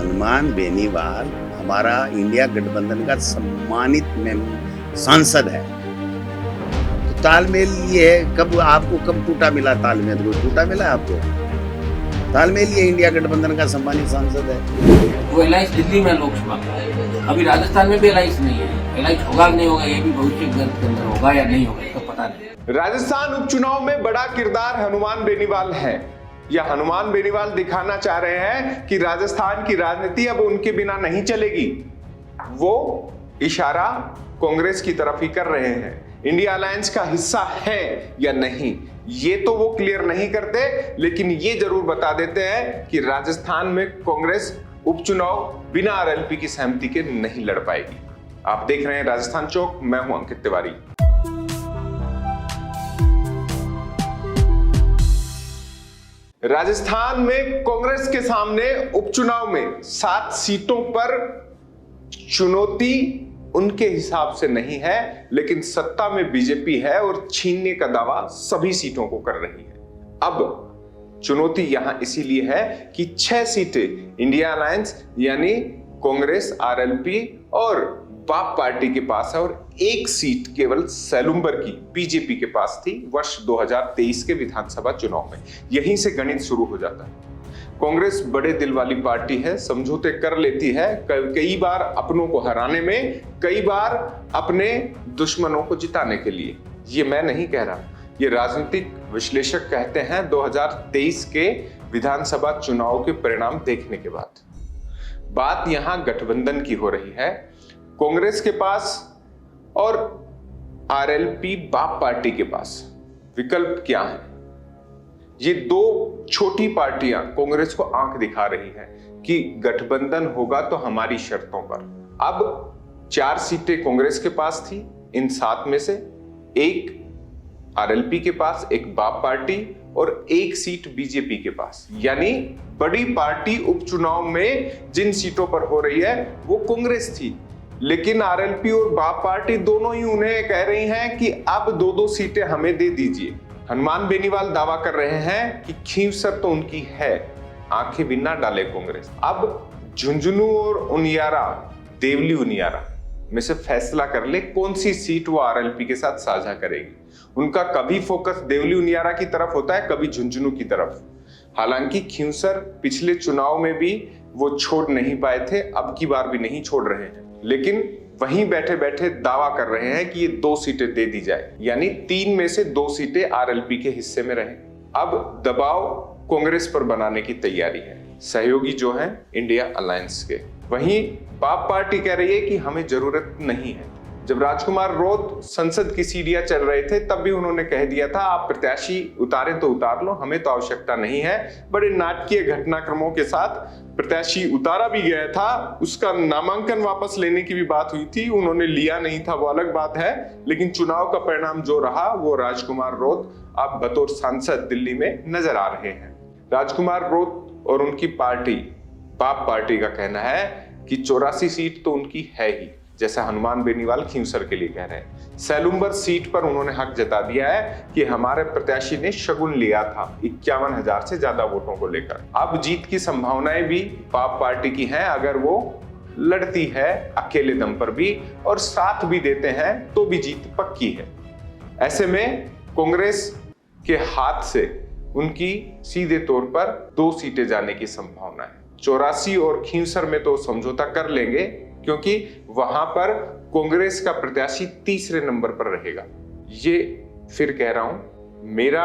हनुमान बेनीवाल हमारा इंडिया गठबंधन का सम्मानित सांसद है। तो तालमेल ये है, कब टूटा मिला तालमेल? कोई टूटा मिला आपको? तालमेल ये इंडिया गठबंधन का सम्मानित सांसद है। वो अलायंस दिल्ली में लोकसभा का, अभी राजस्थान में भी अलायंस नहीं है। अलायंस होगा कि नहीं होगा ये भी भविष्य के अंदर होगा या नहीं होगा तो पता नहीं। राजस्थान उपचुनाव में बड़ा किरदार हनुमान बेनीवाल है। या हनुमान बेनीवाल दिखाना चाह रहे हैं कि राजस्थान की राजनीति अब उनके बिना नहीं चलेगी। वो इशारा कांग्रेस की तरफ ही कर रहे हैं। इंडिया अलायंस का हिस्सा है या नहीं ये तो वो क्लियर नहीं करते, लेकिन ये जरूर बता देते हैं कि राजस्थान में कांग्रेस उपचुनाव बिना आरएलपी की सहमति के नहीं लड़ पाएगी। आप देख रहे हैं राजस्थान चौक, मैं हूं अंकित तिवारी। राजस्थान में कांग्रेस के सामने उपचुनाव में 7 सीटों पर चुनौती उनके हिसाब से नहीं है, लेकिन सत्ता में बीजेपी है और छीनने का दावा सभी सीटों को कर रही है। अब चुनौती यहां इसीलिए है कि 6 सीटें इंडिया अलायंस यानी कांग्रेस, आरएलपी और बाप पार्टी के पास है और 1 सीट केवल सैलुंबर की बीजेपी के पास थी वर्ष 2023 के विधानसभा चुनाव में। यहीं से गणित शुरू हो जाता है। कांग्रेस बड़े दिल वाली पार्टी है, समझौते कर लेती है, कई बार अपनों को हराने में, कई बार अपने दुश्मनों को जिताने के लिए। ये मैं नहीं कह रहा, ये राजनीतिक विश्लेषक कहते हैं 2023 के विधानसभा चुनाव के परिणाम देखने के बाद। बात यहां गठबंधन की हो रही है। कांग्रेस के पास और आरएलपी बाप पार्टी के पास विकल्प क्या है? ये 2 छोटी पार्टियां कांग्रेस को आंख दिखा रही हैं कि गठबंधन होगा तो हमारी शर्तों पर। अब 4 सीटें कांग्रेस के पास थी, इन 7 में से 1 आरएलपी के पास, 1 बाप पार्टी और 1 सीट बीजेपी के पास। यानी बड़ी पार्टी उपचुनाव में जिन सीटों पर हो रही है वो कांग्रेस थी, लेकिन आरएलपी और बाप पार्टी दोनों ही उन्हें कह रही हैं कि अब 2-2 सीटें हमें दे दीजिए। हनुमान बेनीवाल दावा कर रहे हैं कि खींवसर तो उनकी है, आंखें भी ना डाले कांग्रेस। अब झुंझुनू और उनियारा, देवली उनियारा में से फैसला कर ले कौन सी सीट वो आरएलपी के साथ साझा करेगी। उनका कभी फोकस देवली उनियारा की तरफ होता है, कभी झुंझुनू की तरफ। हालांकि खींवसर पिछले चुनाव में भी वो छोड़ नहीं पाए थे, अब की बार भी नहीं छोड़ रहे हैं, लेकिन वहीं बैठे बैठे दावा कर रहे हैं कि ये 2 सीटें दे दी जाए, यानी 3 में से 2 सीटें आरएलपी के हिस्से में रहे। अब दबाव कांग्रेस पर बनाने की तैयारी है, सहयोगी जो हैं इंडिया अलायंस के। वहीं बाप पार्टी कह रही है कि हमें जरूरत नहीं है। जब राजकुमार रोत संसद की सीढ़ियां चल रहे थे तब भी उन्होंने कह दिया था आप प्रत्याशी उतारें तो उतार लो, हमें तो आवश्यकता नहीं है। बड़े नाटकीय घटनाक्रमों के साथ प्रत्याशी उतारा भी गया था, उसका नामांकन वापस लेने की भी बात हुई थी, उन्होंने लिया नहीं था, वो अलग बात है। लेकिन चुनाव का परिणाम जो रहा वो राजकुमार रोत अब बतौर सांसद दिल्ली में नजर आ रहे हैं। राजकुमार रोत और उनकी पार्टी बाप पार्टी का कहना है कि 84 सीट तो उनकी है ही, जैसा हनुमान बेनीवाल खींवसर के लिए कह रहे हैं। सैलुंबर सीट पर उन्होंने हक जता दिया है कि हमारे प्रत्याशी ने शगुन लिया था 51,000 से ज्यादा वोटों को लेकर। अब जीत की संभावनाएं भी बाप पार्टी की हैं, अगर वो लड़ती है अकेले दम पर भी और साथ भी देते हैं तो भी जीत पक्की है। ऐसे में कांग्रेस के हाथ से उनकी सीधे तौर पर 2 सीटें जाने की संभावना है। 84 और खींवसर में तो समझौता कर लेंगे, क्योंकि वहां पर कांग्रेस का प्रत्याशी तीसरे नंबर पर रहेगा। ये फिर कह रहा हूं, मेरा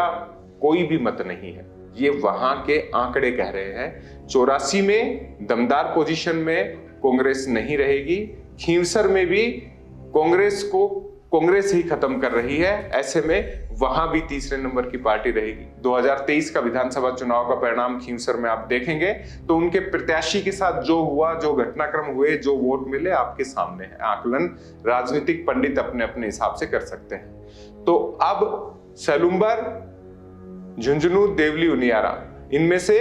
कोई भी मत नहीं है, ये वहां के आंकड़े कह रहे हैं। 84 में दमदार पोजीशन में कांग्रेस नहीं रहेगी, खींवसर में भी कांग्रेस ही खत्म कर रही है। ऐसे में वहां भी तीसरे नंबर की पार्टी रहेगी। 2023 का विधानसभा चुनाव का परिणाम खींवसर में आप देखेंगे तो उनके प्रत्याशी के साथ जो हुआ, जो घटनाक्रम हुए, जो वोट मिले आपके सामने है। आकलन राजनीतिक पंडित अपने अपने हिसाब से कर सकते हैं। तो अब सैलुंबर, झुंझुनू, देवली उनियारा, इनमें से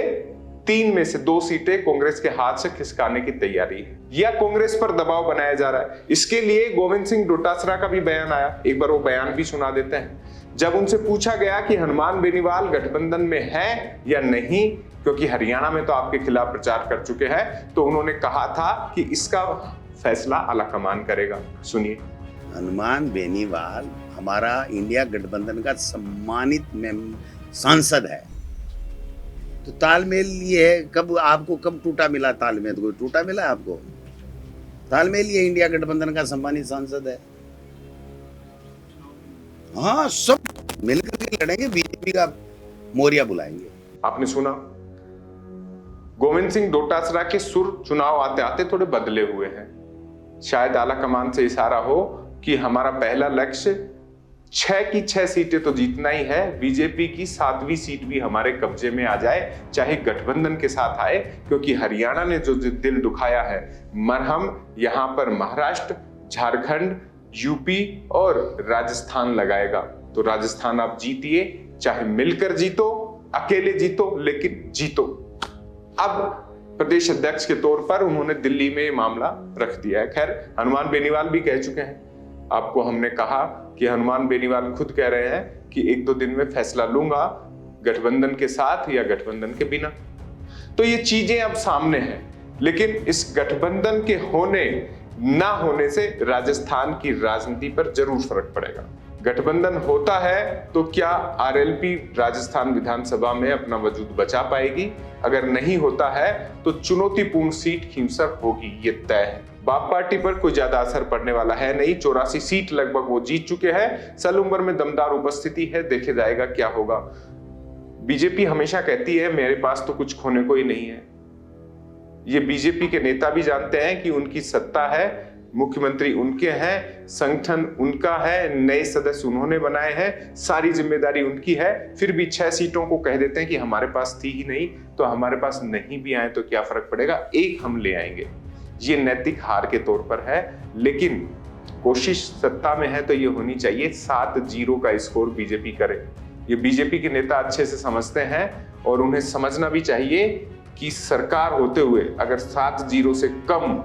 3 में से 2 सीटें कांग्रेस के हाथ से खिसकाने की तैयारी है या कांग्रेस पर दबाव बनाया जा रहा है। इसके लिए गोविंद सिंह डोटासरा का भी बयान आया, एक बार वो बयान भी सुना देते हैं। जब उनसे पूछा गया कि हनुमान बेनीवाल गठबंधन में है या नहीं, क्योंकि हरियाणा में तो आपके खिलाफ प्रचार कर चुके हैं। तो उन्होंने कहा था कि इसका फैसला आलाकमान करेगा। सुनिए। हनुमान बेनीवाल हमारा इंडिया गठबंधन का सम्मानित सांसद है, तो तालमेल ये है, कब टूटा मिला तालमेल? कोई टूटा मिला आपको? तालमेल ये इंडिया गठबंधन का सम्मानित सांसद है। हाँ, सब मिलकर के लड़ेंगे, बीजेपी का मोरिया बुलाएंगे। आपने सुना, गोविंद सिंह डोटासरा के सुर चुनाव आते आते थोड़े बदले हुए हैं। शायद आलाकमान से इशारा हो कि हमारा पहला लक्ष्य 6 की 6 सीटें तो जीतना ही है, बीजेपी की 7वीं सीट भी हमारे कब्जे में आ जाए, चाहे गठबंधन के साथ आए, क्योंकि हरियाणा ने जो दिल दुखाया है, मरहम यहां पर महाराष्ट्र, झारखंड, यूपी और राजस्थान लगाएगा। तो राजस्थान आप जीतिए, चाहे मिलकर जीतो, अकेले जीतो, लेकिन जीतो। अब प्रदेश अध्यक्ष के तौर पर उन्होंने दिल्ली में मामला रख दिया है। खैर, हनुमान बेनीवाल भी कह चुके हैं। आपको हमने कहा कि हनुमान बेनीवाल खुद कह रहे हैं कि 1-2 दिन में फैसला लूंगा, गठबंधन के साथ या गठबंधन के बिना। तो ये चीजें अब सामने हैं, लेकिन इस गठबंधन के होने ना होने से राजस्थान की राजनीति पर जरूर फर्क पड़ेगा। गठबंधन होता है तो क्या आरएलपी राजस्थान विधानसभा में अपना वजूद बचा पाएगी? अगर नहीं होता है तो चुनौतीपूर्ण सीट खींवसर होगी, ये तय है। बाप पार्टी पर कोई ज्यादा असर पड़ने वाला है नहीं। 84 सीट लगभग वो जीत चुके हैं। सलूम्बर में दमदार उपस्थिति है, देखे जाएगा क्या होगा। बीजेपी हमेशा कहती है मेरे पास तो कुछ खोने को ही नहीं है। ये बीजेपी के नेता भी जानते हैं कि उनकी सत्ता है, मुख्यमंत्री उनके हैं, संगठन उनका है, नए सदस्य उन्होंने बनाए हैं, सारी जिम्मेदारी उनकी है। फिर भी 6 सीटों को कह देते हैं कि हमारे पास थी ही नहीं, तो हमारे पास नहीं भी आए तो क्या फर्क पड़ेगा, एक हम ले आएंगे। ये नैतिक हार के तौर पर है, लेकिन कोशिश सत्ता में है तो ये होनी चाहिए 7-0 का स्कोर बीजेपी करे। ये बीजेपी के नेता अच्छे से समझते हैं और उन्हें समझना भी चाहिए कि सरकार होते हुए अगर 7-0 से कम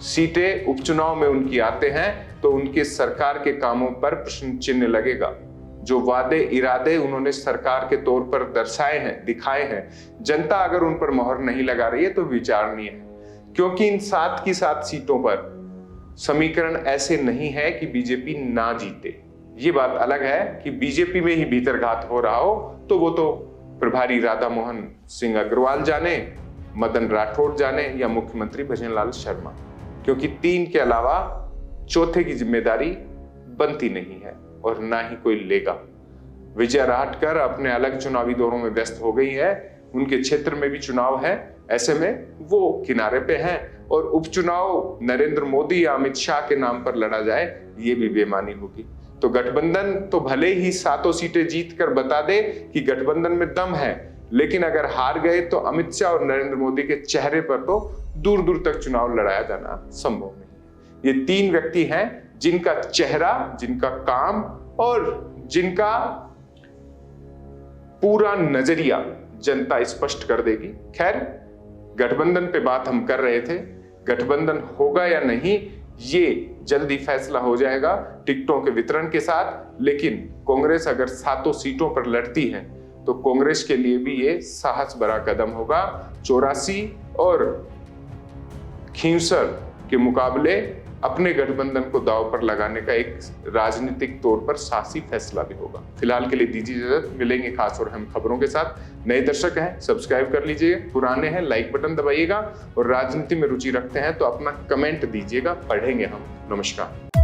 सीटें उपचुनाव में उनकी आते हैं तो उनके सरकार के कामों पर प्रश्न चिन्ह लगेगा। जो वादे इरादे उन्होंने सरकार के तौर पर दर्शाए हैं, दिखाए हैं, जनता अगर उन पर मोहर नहीं लगा रही है तो विचारणीय है। क्योंकि इन 7 की 7 सीटों पर समीकरण ऐसे नहीं है कि बीजेपी ना जीते। ये बात अलग है कि बीजेपी में ही भीतरघात हो रहा हो, तो वो तो प्रभारी राधा मोहन सिंह अग्रवाल जाने, मदन राठौड़ जाने या मुख्यमंत्री भजनलाल शर्मा, क्योंकि 3 के अलावा चौथे की जिम्मेदारी बनती नहीं है और ना ही कोई लेगा। विजय राहटकर अपने अलग चुनावी दौरों में व्यस्त हो गई है, उनके क्षेत्र में भी चुनाव है, ऐसे में वो किनारे पे हैं और उपचुनाव नरेंद्र मोदी या अमित शाह के नाम पर लड़ा जाए ये भी बेईमानी होगी। तो गठबंधन तो भले ही 7 सीटें जीत कर बता दे कि गठबंधन में दम है, लेकिन अगर हार गए तो अमित शाह और नरेंद्र मोदी के चेहरे पर तो दूर दूर तक चुनाव लड़ाया जाना संभव नहीं। ये 3 व्यक्ति हैं जिनका चेहरा, जिनका काम और जिनका पूरा नजरिया जनता स्पष्ट कर देगी। खैर, गठबंधन पे बात हम कर रहे थे, गठबंधन होगा या नहीं ये जल्दी फैसला हो जाएगा टिकटों के वितरण के साथ। लेकिन कांग्रेस अगर 7 सीटों पर लड़ती है तो कांग्रेस के लिए भी ये साहस भरा कदम होगा। 84 और खींवसर के मुकाबले अपने गठबंधन को दांव पर लगाने का एक राजनीतिक तौर पर साहसी फैसला भी होगा। फिलहाल के लिए दीजिए इजाजत, मिलेंगे खास और अहम खबरों के साथ। नए दर्शक हैं सब्सक्राइब कर लीजिए, पुराने हैं लाइक बटन दबाइएगा और राजनीति में रुचि रखते हैं तो अपना कमेंट दीजिएगा, पढ़ेंगे हम। नमस्कार।